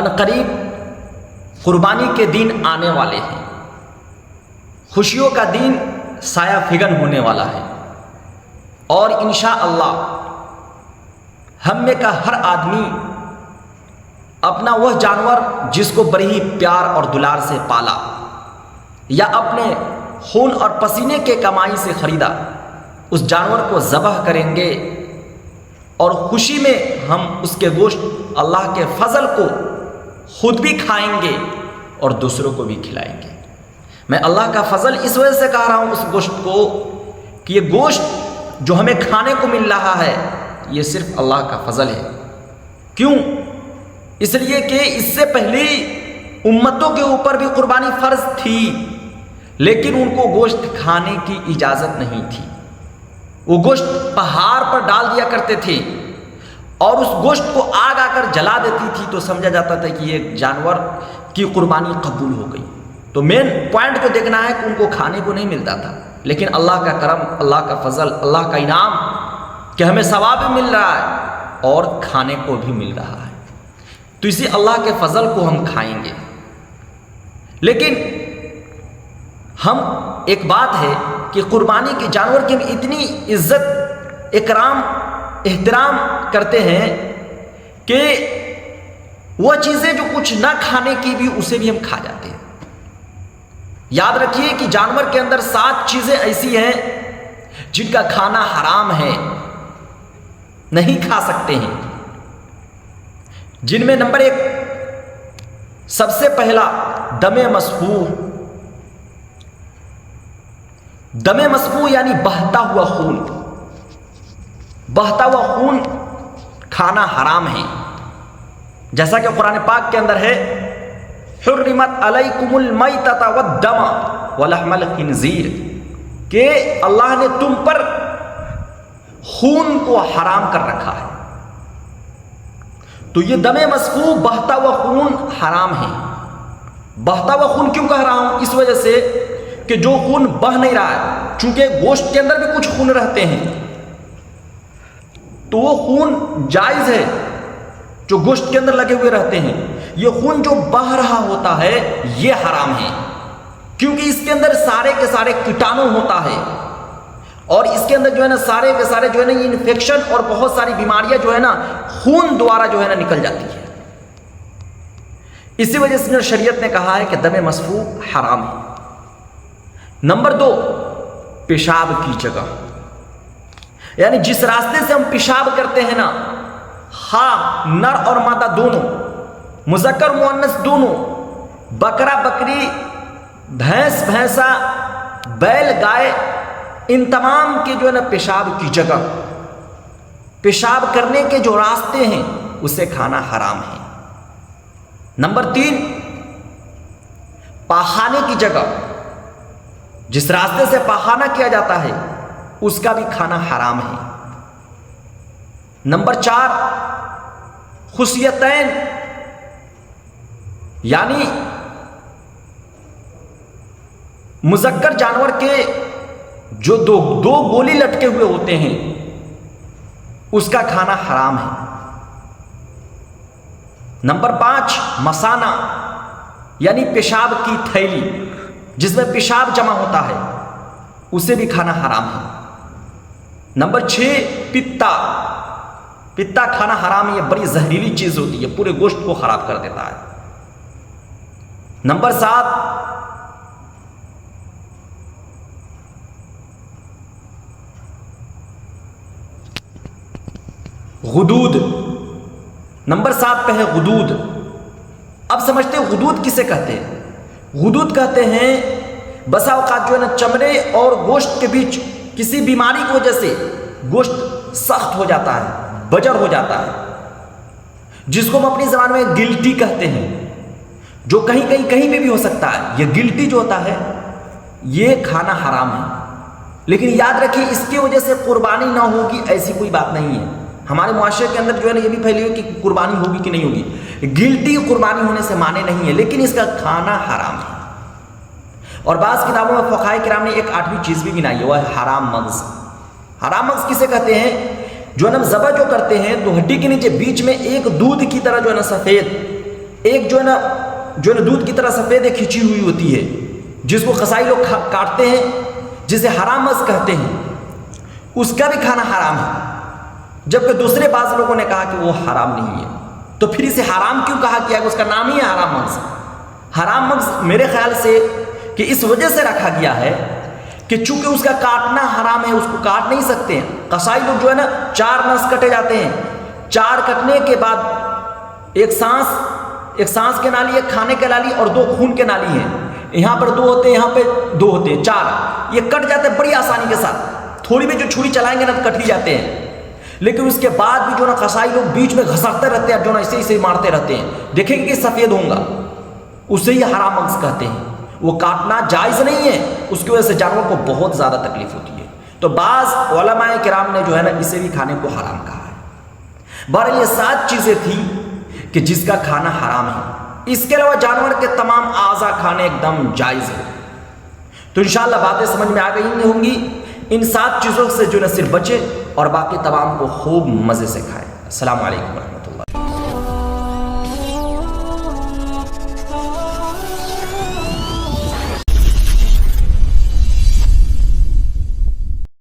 عنقریب قربانی کے دن آنے والے ہیں، خوشیوں کا دن سایہ فگن ہونے والا ہے، اور انشاءاللہ ہم میں کا ہر آدمی اپنا وہ جانور جس کو بڑی ہی پیار اور دلار سے پالا یا اپنے خون اور پسینے کے کمائی سے خریدا، اس جانور کو ذبح کریں گے اور خوشی میں ہم اس کے گوشت اللہ کے فضل کو خود بھی کھائیں گے اور دوسروں کو بھی کھلائیں گے۔ میں اللہ کا فضل اس وجہ سے کہہ رہا ہوں اس گوشت کو کہ یہ گوشت جو ہمیں کھانے کو مل رہا ہے یہ صرف اللہ کا فضل ہے۔ کیوں؟ اس لیے کہ اس سے پہلی امتوں کے اوپر بھی قربانی فرض تھی، لیکن ان کو گوشت کھانے کی اجازت نہیں تھی۔ وہ گوشت پہاڑ پر ڈال دیا کرتے تھے اور اس گوشت کو آگ آ کر جلا دیتی تھی تو سمجھا جاتا تھا کہ یہ جانور کی قربانی قبول ہو گئی۔ تو مین پوائنٹ کو دیکھنا ہے کہ ان کو کھانے کو نہیں ملتا تھا، لیکن اللہ کا کرم، اللہ کا فضل، اللہ کا انعام کہ ہمیں ثواب بھی مل رہا ہے اور کھانے کو بھی مل رہا ہے، تو اسی اللہ کے فضل کو ہم کھائیں گے۔ لیکن ہم ایک بات ہے کہ قربانی کے جانور کی ہم اتنی عزت، اکرام، احترام کرتے ہیں کہ وہ چیزیں جو کچھ نہ کھانے کی بھی اسے بھی ہم کھا جاتے ہیں۔ یاد رکھیے کہ جانور کے اندر 7 چیزیں ایسی ہیں جن کا کھانا حرام ہے، نہیں کھا سکتے ہیں، جن میں نمبر 1 سب سے پہلا دم مسفوح۔ دم مسفوح یعنی بہتا ہوا خون۔ بہتا ہوا خون کھانا حرام ہے، جیسا کہ قرآن پاک کے اندر ہے حرمت علیکم المیتۃ والدم ولحم الخنزیر، کہ اللہ نے تم پر خون کو حرام کر رکھا ہے۔ تو یہ دم مسفوح، بہتا ہوا خون حرام ہے۔ بہتا ہوا خون کیوں کہہ رہا ہوں؟ اس وجہ سے کہ جو خون بہہ نہیں رہا ہے، چونکہ گوشت کے اندر بھی کچھ خون رہتے ہیں تو وہ خون جائز ہے جو گوشت کے اندر لگے ہوئے رہتے ہیں۔ یہ خون جو بہہ رہا ہوتا ہے یہ حرام ہے، کیونکہ اس کے اندر سارے کے سارے کیٹانو ہوتا ہے اور اس کے اندر جو ہے نا سارے کے سارے جو ہے نا یہ انفیکشن اور بہت ساری بیماریاں جو ہے نا خون دوارا جو ہے نا نکل جاتی ہے۔ اسی وجہ سے شریعت نے کہا ہے کہ دم مسفوح حرام ہے۔ نمبر 2 پیشاب کی جگہ، یعنی جس راستے سے ہم پیشاب کرتے ہیں نا، ہاں نر اور مادہ دونوں، مذکر مؤنث دونوں، بکرا بکری، بھینس بھینسا، بیل گائے، ان تمام کے جو ہے نا پیشاب کی جگہ، پیشاب کرنے کے جو راستے ہیں اسے کھانا حرام ہے۔ نمبر 3 پاخانے کی جگہ، جس راستے سے پاخانہ کیا جاتا ہے اس کا بھی کھانا حرام ہے۔ نمبر 4 خصیتین، یعنی مذکر جانور کے جو دو گولی لٹکے ہوئے ہوتے ہیں اس کا کھانا حرام ہے۔ نمبر 5 مثانہ، یعنی پیشاب کی تھیلی جس میں پیشاب جمع ہوتا ہے اسے بھی کھانا حرام ہے۔ نمبر 6 پتا، پتا کھانا حرام ہے، یہ بڑی زہریلی چیز ہوتی ہے، پورے گوشت کو خراب کر دیتا ہے۔ نمبر 7 غدود، نمبر 7 پہ ہے غدود۔ اب سمجھتے ہیں غدود کسے کہتے ہیں؟ غدود کہتے ہیں بسا اوقات جو ہے نا چمڑے اور گوشت کے بیچ کسی بیماری کی وجہ سے گوشت سخت ہو جاتا ہے، بجر ہو جاتا ہے، جس کو ہم اپنی زبان میں گلٹی کہتے ہیں، جو کہیں پہ بھی ہو سکتا ہے۔ یہ گلٹی جو ہوتا ہے یہ کھانا حرام ہے، لیکن یاد رکھیے اس کی وجہ سے قربانی نہ ہوگی ایسی کوئی بات نہیں ہے۔ ہمارے معاشرے کے اندر جو ہے نا یہ بھی پھیلی ہوئی کہ قربانی ہوگی کہ نہیں ہوگی، گلٹی قربانی ہونے سے مانے نہیں ہے، لیکن اس کا کھانا حرام ہے۔ اور بعض کتابوں میں فقہائے کرام نے ایک 8ویں چیز بھی گنائی ہے، وہ ہے حرام مغز۔ حرام مغز کسے کہتے ہیں؟ جو ہے نا ذبح جو کرتے ہیں تو ہڈی کے نیچے بیچ میں ایک دودھ کی طرح جو ہے نا سفید ایک جو ہے نا دودھ کی طرح سفید کھینچی ہوئی ہوتی ہے، جس کو قصائی لوگ کاٹتے ہیں، جسے حرام مغز کہتے ہیں، اس کا بھی کھانا حرام ہے، جبکہ دوسرے بعض لوگوں نے کہا کہ وہ حرام نہیں ہے۔ تو پھر اسے حرام کیوں کہا گیا کہ اس کا نام ہی ہے حرام مغز؟ حرام مغز میرے خیال سے کہ اس وجہ سے رکھا گیا ہے کہ چونکہ اس کا کاٹنا حرام ہے، اس کو کاٹ نہیں سکتے ہیں۔ قصائی لوگ جو ہے نا 4 نس کٹے جاتے ہیں، 4 کٹنے کے بعد ایک سانس کے نالی، ایک کھانے کے نالی اور 2 خون کے نالی ہیں، یہاں پر 2 ہوتے ہیں، یہاں پہ 2 ہوتے ہیں، 4 یہ کٹ جاتے ہیں بڑی آسانی کے ساتھ، تھوڑی بھی جو چھری چلائیں گے نا کٹ ہی جاتے ہیں۔ لیکن اس کے بعد بھی جو نا قصائی لوگ بیچ میں گھسکتے رہتے ہیں، جو نا اسے مارتے رہتے ہیں، دیکھیں گے کہ سفید ہوں گا، اسے ہی حرام مغز کہتے ہیں۔ وہ کاٹنا جائز نہیں ہے، اس کی وجہ سے جانور کو بہت زیادہ تکلیف ہوتی ہے۔ تو بعض علماء کرام نے جو ہے نا اسے بھی کھانے کو حرام کہا ہے۔ بہرحال یہ 7 چیزیں تھیں کہ جس کا کھانا حرام ہے، اس کے علاوہ جانور کے تمام اعضاء کھانے ایک دم جائز ہے۔ تو انشاءاللہ باتیں سمجھ میں آ گئی ہوں گی۔ ان 7 چیزوں سے جو نہ صرف بچے اور باقی تمام کو خوب مزے سے کھائیں۔ السلام علیکم ورحمۃ اللہ۔